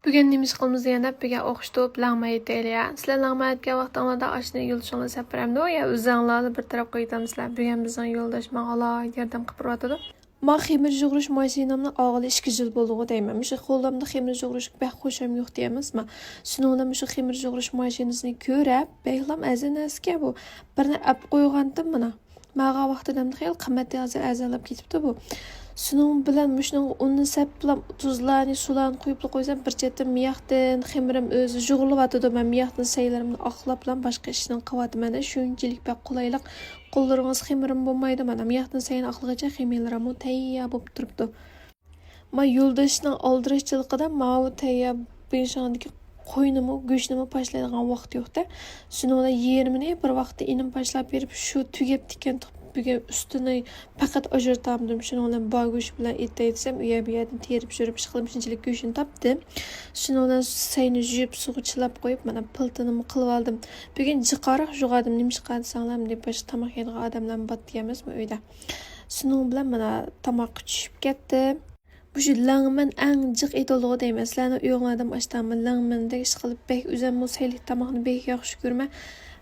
Bugün neymiş qılımız degende bugün o'qishda lağma etaylik ya. Sizlar lağma etgan vaqtinglarda oshni yo'ldoshinglar saparamdi ya o'zinglarni bir taraf qo'ytamizlar. Bugün bizning yo'ldosh menga yordam qilib turadi. Men xemir yug'urish mashinamni olg'ili 2 yil bo'ldi deyman. Shu qo'limda xemir yug'urish bek xo'sham yo'q deyapman. Shuningdek shu xemir yug'urish mashinasini ko'rib, behlam azinasga bu birni olib qo'ygandim mana. Menga vaqtida xeyli qimmat azalab ketibdi bu. Şunun bilan müşnün uni seplam tuzlarni sularni qo'yib qo'ysam bir chetda miyaqdan xemirim o'zi jug'ilib men miyaqdan saylarimni oqlab bilan boshqa ishni qilyapman. Shunchalik bak qulaylik qo'llaringiz xemirim bo'lmaydi mana miyaqdan sayni oqligacha xemirlarim tayyor bo'lib turibdi. Men yo'ldoshning oldirishchiligidan mau tayyor beshandagi qo'ynimi go'shtimi pashlaydigan vaqt yo'qda. Shuningdek yerimini bir vaqtda inim pashlab berib shu tugab tikan bugün üstüne fakat ajırtamdım. Şunu olan bağ göğüş bilen ettiysem üye bir yerden terip şurip şıkılım şinçilik göğüşünü tapdım. Şunu olan sayını jüyüp suğu çılap koyup bana pıltınımı kılıp aldım. Bugün çıkarak juğadım neymiş çıkardı sağlam diye başı tamak yediği adamlarla bat diyemez mi öyle. Şunu bilen bana tamak düşüp gitti. Bu şu lağmen en cık etoluğu değmez. Lağını uygunadım açtığımı lağmen de şıkılıp bek üzerime o sayılık tamakını bek yakışı görme.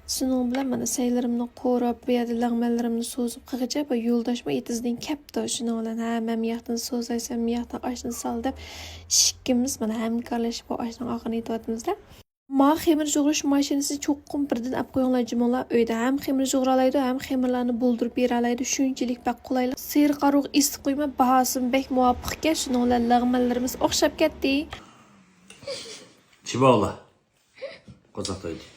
Şunun bilan mana saylarimni qo'rab, bu yerda lag'manlarimni so'zib qilgacha va yo'ldoshma etizdan kapdi. Shuni bilan men miyaqdan so'zaysam, miyaqdan oshni sol deb ikkimiz mana hamkorlashib oshni oqini etyapmizlar. Ma xemir yug'urish mashinasi cho'qqim birdan olib qo'yinglar jimolar uyda ham xemir yug'iralaydi, ham xemirlarni bo'ldirib beralaydi. Shunchalik bak qulaylik. Sir qaruq issiq qo'yma bahosim bek muvofiqga shuni bilan lag'manlarimiz o'xshab ketdi. Chibola. Qozoqda